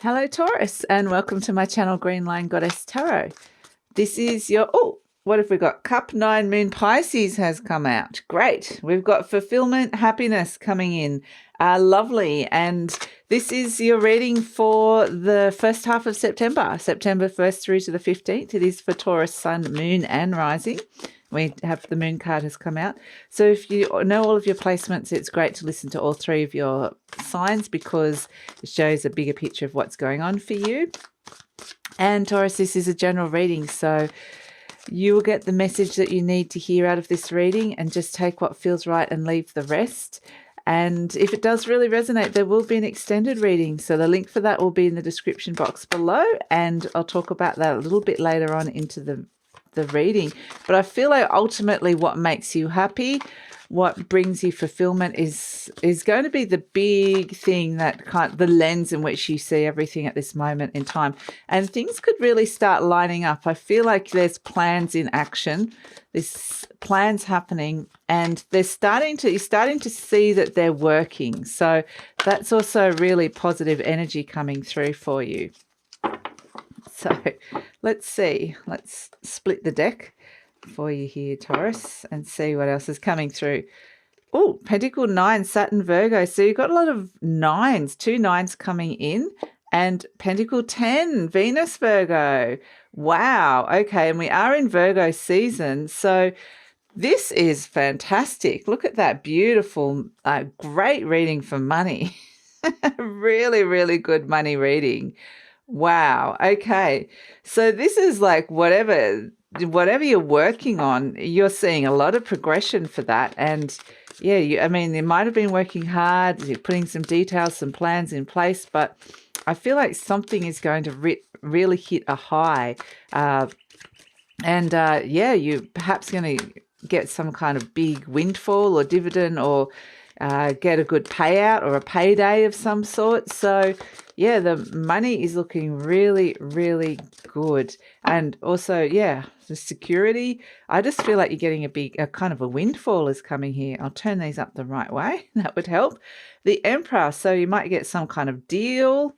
Hello Taurus, and welcome to my channel GreenLion Goddess Tarot. This is your, what have we got? Cup 9 Moon Pisces has come out. Great. We've got fulfillment, happiness coming in. Lovely. And this is your reading for the first half of September, September 1st through to the 15th. It is for Taurus, Sun, Moon and Rising. We have the moon card has come out. So if you know all of your placements, it's great to listen to all three of your signs because it shows a bigger picture of what's going on for you. And Taurus, this is a general reading, so you will get the message that you need to hear out of this reading and just take what feels right and leave the rest. And if it does really resonate, there will be an extended reading. So the link for that will be in the description box below, and I'll talk about that a little bit later on into the reading. But I feel like ultimately what makes you happy, what brings you fulfillment is going to be the big thing, that the lens in which you see everything at this moment in time. And things could really start lining up. I feel like there's plans in action. There's plans happening, and you're starting to see that they're working. So that's also really positive energy coming through for you. So let's see. Let's split the deck for you here, Taurus, and see what else is coming through. Oh, Pentacle 9, Saturn, Virgo. So you've got a lot of nines, 2 nines coming in, and Pentacle 10, Venus, Virgo. Wow. Okay, and we are in Virgo season. So this is fantastic. Look at that beautiful, great reading for money. Really, really good money reading. Wow. Okay. So this is like whatever you're working on, you're seeing a lot of progression for that. And yeah, you might have been working hard, you're putting some details, some plans in place, but I feel like something is going to really hit a high. Yeah, you're perhaps going to get some kind of big windfall or dividend, or get a good payout or a payday of some sort. So yeah, the money is looking really, really good. And also, yeah, the security, I just feel like you're getting a kind of a windfall is coming here. I'll turn these up the right way. That would help. The Emperor, so you might get some kind of deal.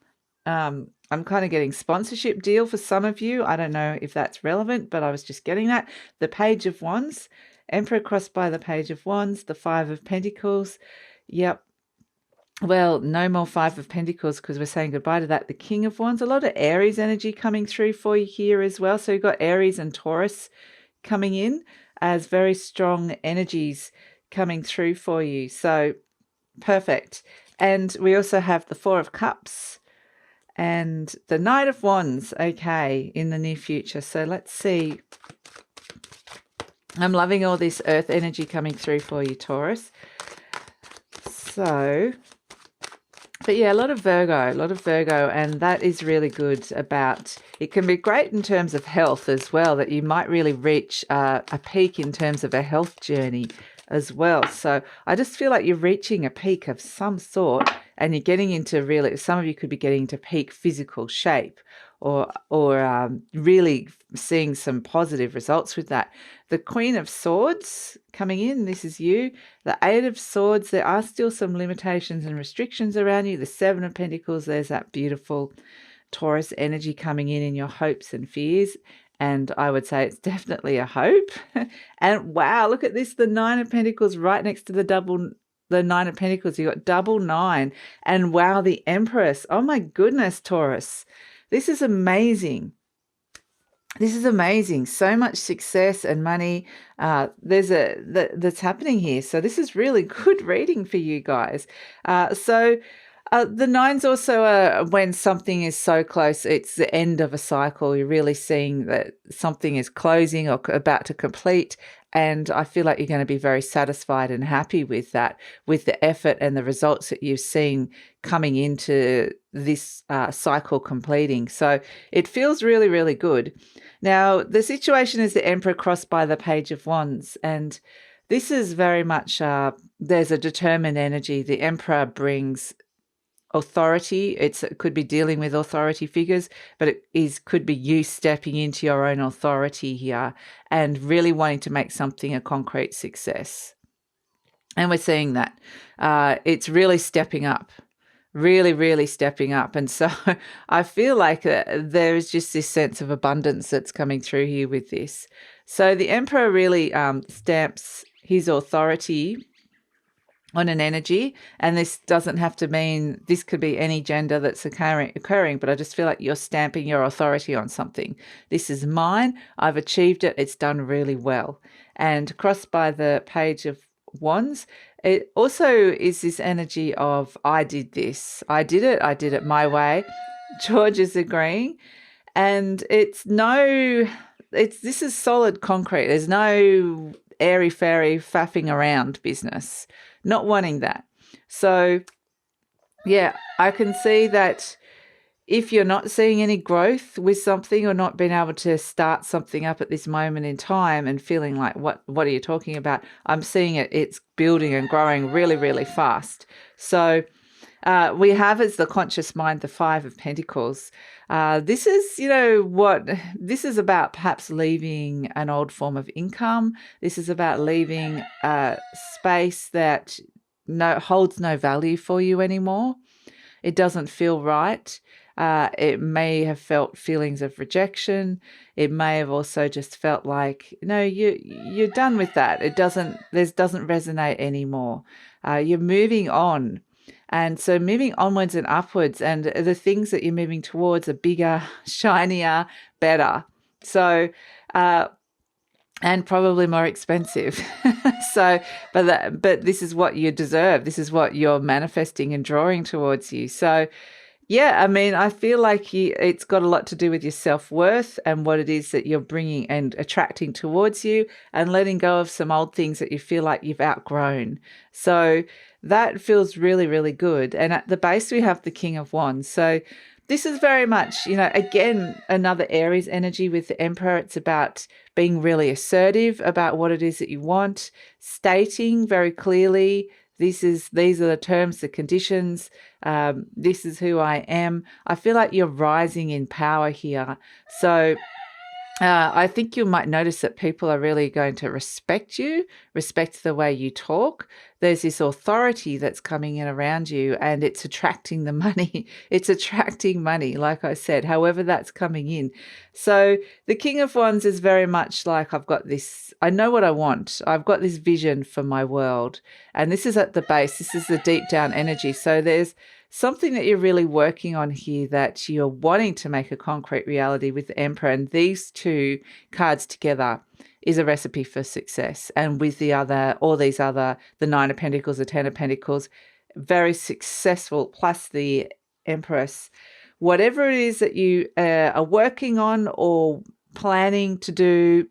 I'm kind of getting sponsorship deal for some of you. I don't know if that's relevant, but I was just getting that. The Page of Wands, Emperor crossed by the Page of Wands, the 5 of Pentacles. Yep. Well, no more 5 of Pentacles because we're saying goodbye to that. The King of Wands, a lot of Aries energy coming through for you here as well. So you've got Aries and Taurus coming in as very strong energies coming through for you. So perfect. And we also have the 4 of Cups and the Knight of Wands, okay, in the near future. So let's see. I'm loving all this earth energy coming through for you, Taurus. So, but yeah, a lot of Virgo, and that is really good. It can be great in terms of health as well, that you might really reach a peak in terms of a health journey as well. So I just feel like you're reaching a peak of some sort, and you're getting into some of you could be getting into peak physical shape, or really seeing some positive results with that. The Queen of Swords coming in, this is you. The 8 of Swords, there are still some limitations and restrictions around you. The 7 of Pentacles, there's that beautiful Taurus energy coming in your hopes and fears. And I would say it's definitely a hope. And wow, look at this, the 9 of Pentacles right next to the 9 of Pentacles. You got double 9. And wow, the Empress. Oh my goodness, Taurus. This is amazing. This is amazing. So much success and money that's happening here. So this is really good reading for you guys. The 9's also when something is so close, it's the end of a cycle. You're really seeing that something is closing or about to complete. And I feel like you're going to be very satisfied and happy with that, with the effort and the results that you've seen coming into this cycle completing. So it feels really, really good. Now, the situation is the Emperor crossed by the Page of Wands. And this is very much, there's a determined energy. The Emperor brings authority. It could be dealing with authority figures, but could be you stepping into your own authority here and really wanting to make something a concrete success. And we're seeing that it's really stepping up really, really stepping up. And so I feel like there is just this sense of abundance that's coming through here with this. So the Emperor really stamps his authority on an energy, and this doesn't have to mean, this could be any gender that's occurring, but I just feel like you're stamping your authority on something. This is mine. I've achieved it. It's done really well. And crossed by the Page of Wands, it also is this energy of, I did this. I did it my way. George is agreeing. And this is solid concrete. There's no airy-fairy faffing around business. Not wanting that. So, yeah, I can see that if you're not seeing any growth with something, or not being able to start something up at this moment in time and feeling like, what are you talking about? I'm seeing it's building and growing really, really fast. So we have as the conscious mind the Five of Pentacles. This is, this is about perhaps leaving an old form of income. This is about leaving a space that holds no value for you anymore. It doesn't feel right. It may have felt feelings of rejection. It may have also just felt like, you're done with that. It doesn't resonate anymore. You're moving on. And so moving onwards and upwards, and the things that you're moving towards are bigger, shinier, better. So, and probably more expensive. So, but this is what you deserve. This is what you're manifesting and drawing towards you. So, yeah, I mean, I feel like it's got a lot to do with your self-worth and what it is that you're bringing and attracting towards you, and letting go of some old things that you feel like you've outgrown. So that feels really, really good. And at the base, we have the King of Wands. So this is very much, again, another Aries energy with the Emperor. It's about being really assertive about what it is that you want, stating very clearly, these are the terms, the conditions. This is who I am. I feel like you're rising in power here. So I think you might notice that people are really going to respect you, respect the way you talk. There's this authority that's coming in around you, and it's attracting the money. It's attracting money, like I said, however that's coming in. So the King of Wands is very much like, I've got this, I know what I want. I've got this vision for my world. And this is at the base. This is the deep down energy. So there's something that you're really working on here that you're wanting to make a concrete reality with the Emperor. And these two cards together is a recipe for success. And with the Nine of Pentacles, the Ten of Pentacles, very successful, plus the Empress. Whatever it is that you are working on or planning to do,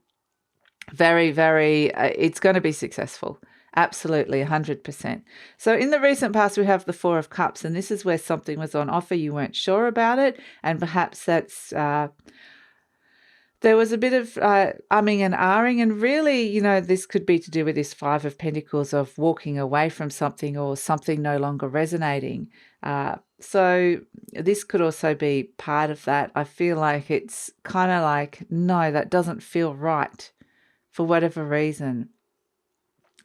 very, very, it's going to be successful. Absolutely, 100%. So in the recent past, we have the Four of Cups, and this is where something was on offer. You weren't sure about it, and perhaps that's there was a bit of umming and ahhing, and really, this could be to do with this Five of Pentacles of walking away from something or something no longer resonating. So this could also be part of that. I feel like it's kind of like, no, that doesn't feel right for whatever reason.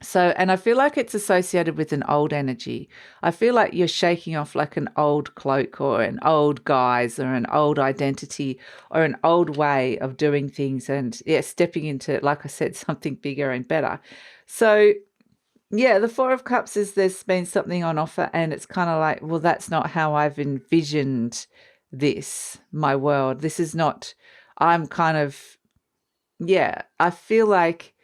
So, and I feel like it's associated with an old energy. I feel like you're shaking off like an old cloak or an old guise or an old identity or an old way of doing things, and stepping into, like I said, something bigger and better. So yeah, the Four of Cups is, there's been something on offer, and it's kind of like, well, that's not how I've envisioned this, my world. This is not, I'm kind of, I feel like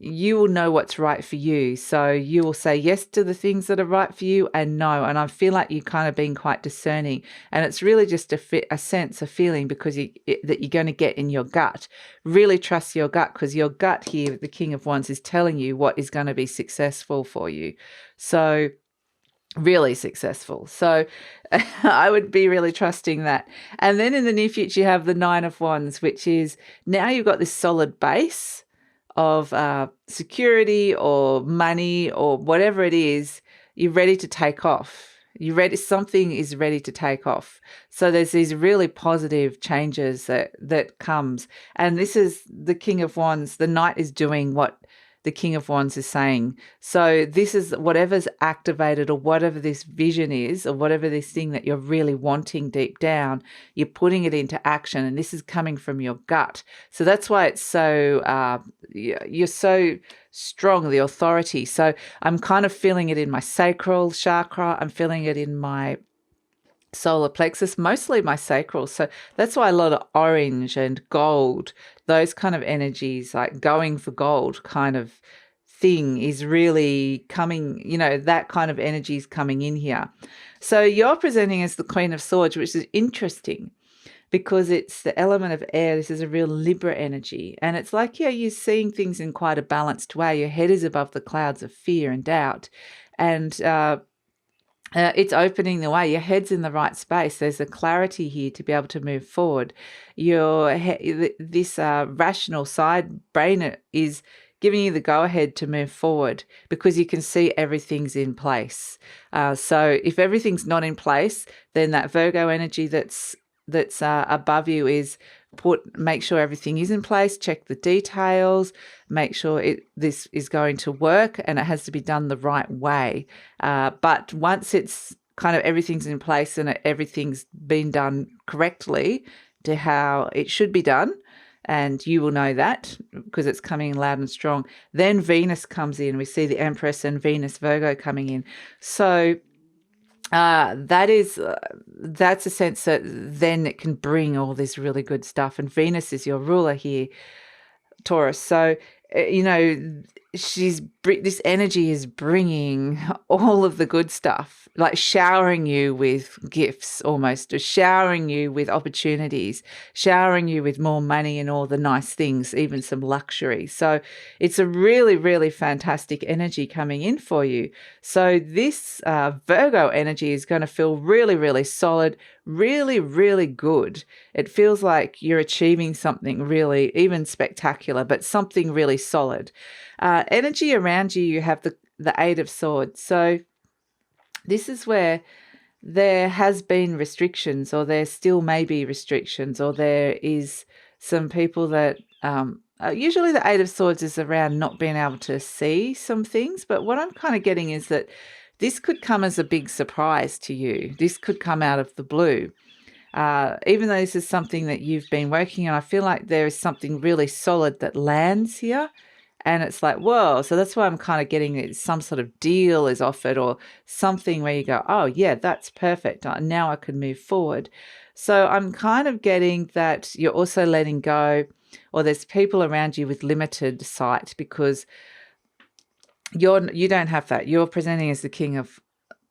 you will know what's right for you. So you will say yes to the things that are right for you, and no. And I feel like you're kind of being quite discerning, and it's really just a sense, a feeling, because that you're going to get in your gut. Really trust your gut, because your gut here, the King of Wands, is telling you what is going to be successful for you. So really successful. So I would be really trusting that. And then in the near future, you have the Nine of Wands, which is, now you've got this solid base of security or money or whatever it is. You're ready to take off. Something is ready to take off. So there's these really positive changes that comes. And this is the King of Wands. The Knight is doing what the King of Wands is saying. So this is whatever's activated, or whatever this vision is, or whatever this thing that you're really wanting deep down, you're putting it into action, and this is coming from your gut. So that's why it's so, you're so strong, the authority. So I'm kind of feeling it in my sacral chakra. I'm feeling it in my solar plexus, mostly my sacral. So that's why a lot of orange and gold, those kind of energies, like going for gold kind of thing, is really coming, that kind of energy is coming in here. So you're presenting as the Queen of Swords, which is interesting because it's the element of air. This is a real Libra energy. And it's like, you're seeing things in quite a balanced way. Your head is above the clouds of fear and doubt. And it's opening the way. Your head's in the right space. There's a clarity here to be able to move forward. This rational side brain is giving you the go-ahead to move forward because you can see everything's in place. So if everything's not in place, then that Virgo energy that's above you is make sure everything is in place, check the details, make sure this is going to work, and it has to be done the right way. But once it's kind of everything's in place and everything's been done correctly to how it should be done, and you will know that because it's coming loud and strong, then Venus comes in. We see the Empress and Venus Virgo coming in. So that's a sense that then it can bring all this really good stuff. And Venus is your ruler here, Taurus. So, this energy is bringing all of the good stuff, like showering you with gifts almost, or showering you with opportunities, showering you with more money and all the nice things, even some luxury. So it's a really, really fantastic energy coming in for you. So this Virgo energy is going to feel really, really solid, really, really good. It feels like you're achieving something really, even spectacular, but something really solid. Energy around you, you have the Eight of Swords. So this is where there has been restrictions, or there still may be restrictions, or there is some people that usually the Eight of Swords is around not being able to see some things. But what I'm kind of getting is that this could come as a big surprise to you. This could come out of the blue. Even though this is something that you've been working on, I feel like there is something really solid that lands here. And it's like, whoa. So that's why I'm kind of getting it. Some sort of deal is offered, or something where you go, oh, yeah, that's perfect. Now I can move forward. So I'm kind of getting that you're also letting go, or there's people around you with limited sight, because you don't have that. You're presenting as the King of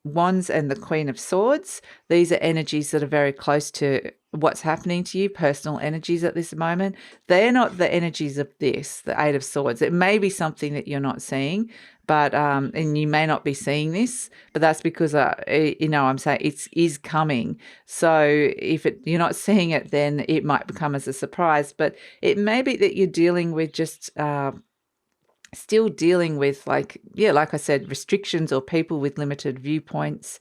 Wands and the Queen of Swords. These are energies that are very close to what's happening to you, personal energies at this moment. They're not the energies of the Eight of Swords. It may be something that you're not seeing, but and you may not be seeing this, but that's because I'm saying it is coming. So if you're not seeing it, then it might come as a surprise. But it may be that you're dealing with just still dealing with, like I said, restrictions, or people with limited viewpoints,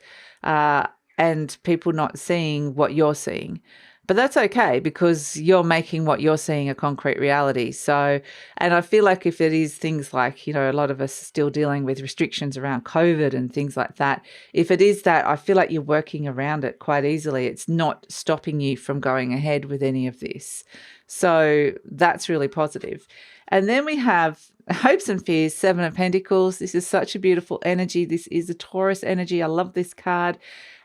and people not seeing what you're seeing. But that's okay, because you're making what you're seeing a concrete reality. So, and I feel like if it is things like, a lot of us are still dealing with restrictions around COVID and things like that. If it is that, I feel like you're working around it quite easily. It's not stopping you from going ahead with any of this. So that's really positive. And then we have Hopes and Fears, Seven of Pentacles. This is such a beautiful energy. This is a Taurus energy. I love this card.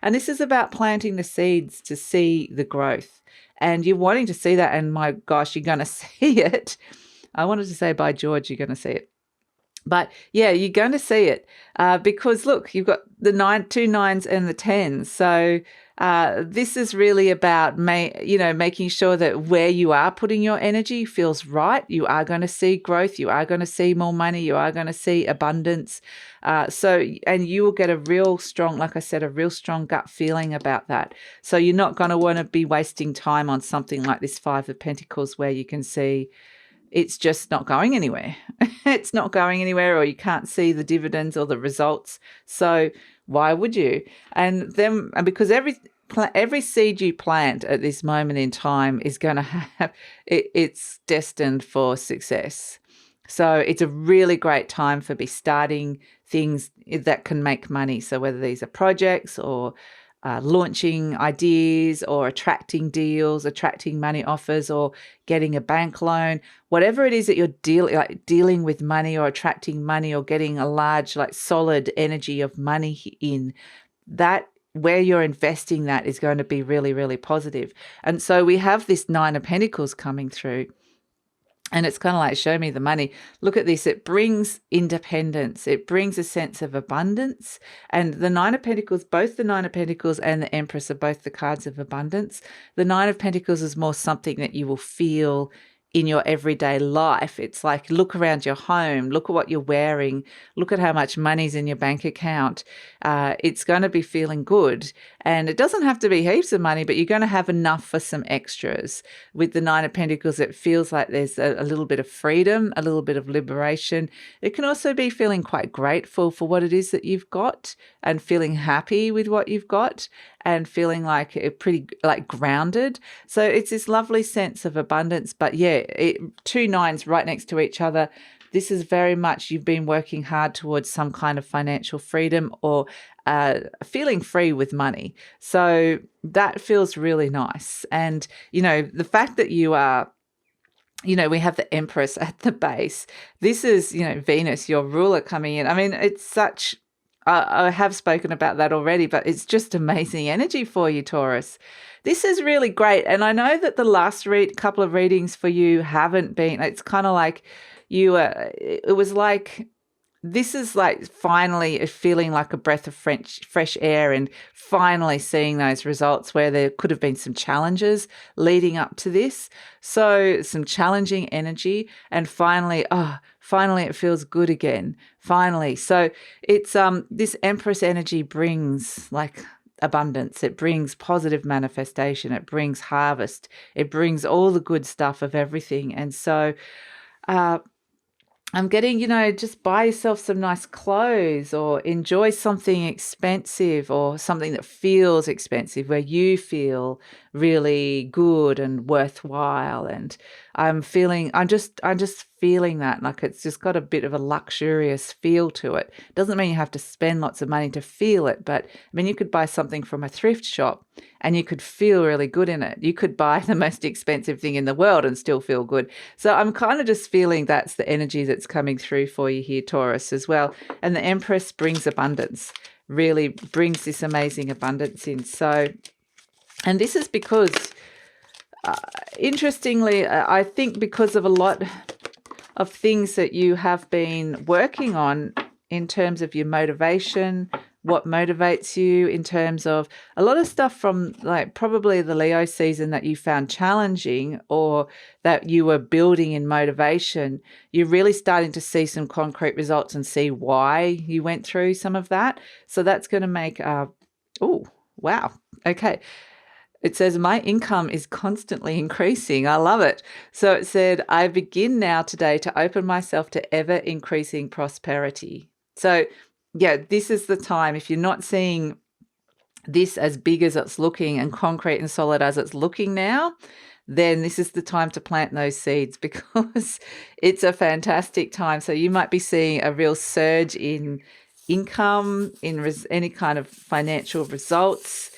And this is about planting the seeds to see the growth. And you're wanting to see that. And my gosh, you're going to see it. I wanted to say, by George, you're going to see it. But yeah, you're going to see it because look, you've got the 2 9s and the 10s. So this is really about making sure that where you are putting your energy feels right. You are going to see growth. You are going to see more money. You are going to see abundance. And you will get a real strong, like I said, a real strong gut feeling about that. So you're not going to want to be wasting time on something like this 5 of Pentacles, where you can see it's just not going anywhere. It's not going anywhere, or you can't see the dividends or the results. So why would you? And because every seed you plant at this moment in time is going to have, it's destined for success. So it's a really great time for be starting things that can make money. So whether these are projects or launching ideas or attracting deals, attracting money offers, or getting a bank loan, whatever it is that you're dealing with money or attracting money or getting a large, like solid energy of money in, that where you're investing that is going to be really, really positive. And so we have this Nine of Pentacles coming through. And it's kind of like, show me the money. Look at this. It brings independence. It brings a sense of abundance. And the Nine of Pentacles, both the Nine of Pentacles and the Empress are both the cards of abundance. The Nine of Pentacles is more something that you will feel in your everyday life. It's like, look around your home, look at what you're wearing, look at how much money's in your bank account. It's going to be feeling good. And it doesn't have to be heaps of money, but you're going to have enough for some extras. With the Nine of Pentacles, it feels like there's a little bit of freedom, a little bit of liberation. It can also be feeling quite grateful for what it is that you've got and feeling happy with what you've got and feeling like pretty like grounded. So it's this lovely sense of abundance. But yeah, two nines right next to each other. This is very much you've been working hard towards some kind of financial freedom or feeling free with money. So that feels really nice. And, you know, the fact that you are, you know, we have the Empress at the base. This is, you know, Venus, your ruler coming in. I mean, it's such, I have spoken about that already, but it's just amazing energy for you, Taurus. This is really great. And I know that the last couple of readings for you haven't been, it's kind of like it was like, this is like finally feeling like a breath of fresh air and finally seeing those results where there could have been some challenges leading up to this. So some challenging energy and finally it feels good again. Finally. So it's this Empress energy brings like abundance. It brings positive manifestation. It brings harvest. It brings all the good stuff of everything. And so I'm getting, you know, just buy yourself some nice clothes or enjoy something expensive or something that feels expensive where you feel really good and worthwhile. And I'm just feeling that like it's just got a bit of a luxurious feel to it. Doesn't mean you have to spend lots of money to feel it, but I mean, you could buy something from a thrift shop and you could feel really good in it. You could buy the most expensive thing in the world and still feel good. So I'm kind of just feeling that's the energy that's coming through for you here, Taurus, as well. And the Empress brings abundance, really brings this amazing abundance in. So, and this is because, interestingly, I think because of a lot of things that you have been working on in terms of your motivation, what motivates you in terms of a lot of stuff from like probably the Leo season that you found challenging or that you were building in motivation, you're really starting to see some concrete results and see why you went through some of that. So that's going to make, oh, wow. Okay. It says, my income is constantly increasing. I love it. So it said, I begin now today to open myself to ever increasing prosperity. So yeah, this is the time. If you're not seeing this as big as it's looking and concrete and solid as it's looking now, then this is the time to plant those seeds because it's a fantastic time. So you might be seeing a real surge in income, in any kind of financial results.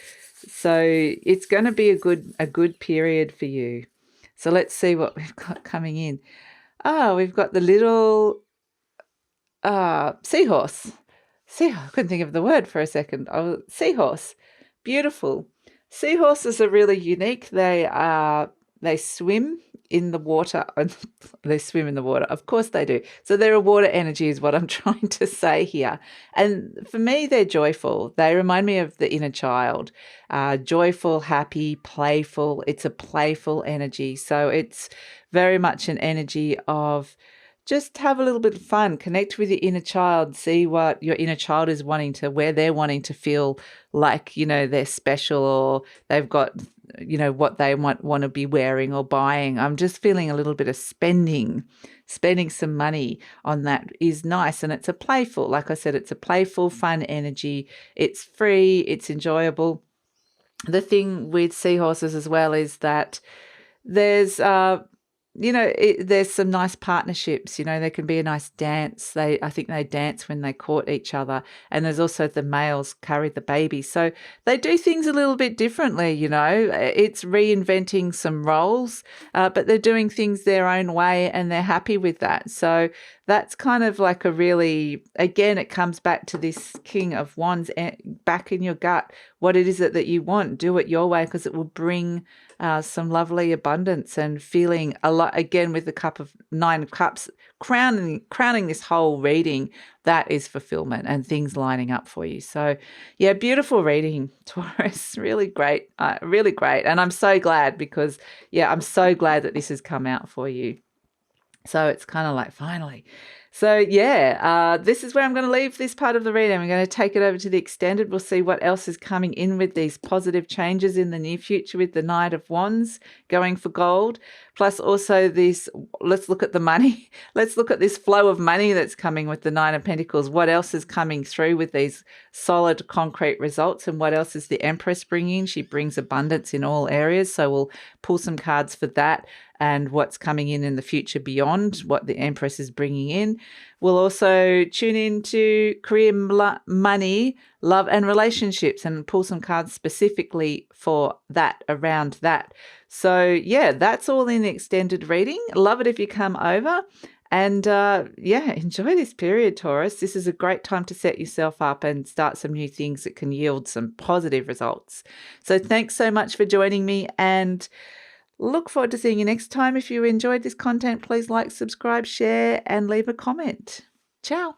So it's going to be a good period for you. So let's see what we've got coming in. We've got the little seahorse. I couldn't think of the word for a second. Seahorse. Beautiful. Seahorses are really unique. They swim in the water. They swim in the water. Of course they do. So they're a water energy is what I'm trying to say here. And for me, they're joyful. They remind me of the inner child. Joyful, happy, playful. It's a playful energy. So it's very much an energy of just have a little bit of fun, connect with your inner child, see what your inner child is wanting to, where they're wanting to feel like, you know, they're special or they've got, you know, what they want to be wearing or buying. I'm just feeling a little bit of spending some money on that is nice. And it's a playful, like I said, it's a playful, fun energy. It's free, it's enjoyable. The thing with seahorses as well is that there's, there's some nice partnerships. There can be a nice dance. I think they dance when they court each other. And there's also the males carry the baby. So they do things a little bit differently, It's reinventing some roles, but they're doing things their own way and they're happy with that. So that's kind of like a really, again, it comes back to this King of Wands, back in your gut, what it is that you want. Do it your way, because it will bring some lovely abundance and feeling a lot, again, with the Nine of Cups, crowning this whole reading. That is fulfillment and things lining up for you. So yeah, beautiful reading, Taurus. Really great. Really great. And I'm so glad, because I'm so glad that this has come out for you. So it's kind of like, finally. So this is where I'm going to leave this part of the reading. I'm going to take it over to the extended. We'll see what else is coming in with these positive changes in the near future with the Knight of Wands going for gold. Plus also this, let's look at the money. Let's look at this flow of money that's coming with the Nine of Pentacles. What else is coming through with these solid, concrete results? And what else is the Empress bringing? She brings abundance in all areas. So we'll pull some cards for that and what's coming in the future beyond what the Empress is bringing in. We'll also tune in to career, money, love and relationships, and pull some cards specifically for that, around that. So that's all in the extended reading. Love it if you come over. And enjoy this period, Taurus. This is a great time to set yourself up and start some new things that can yield some positive results. So thanks so much for joining me, and look forward to seeing you next time. If you enjoyed this content, please like, subscribe, share, and leave a comment. Ciao.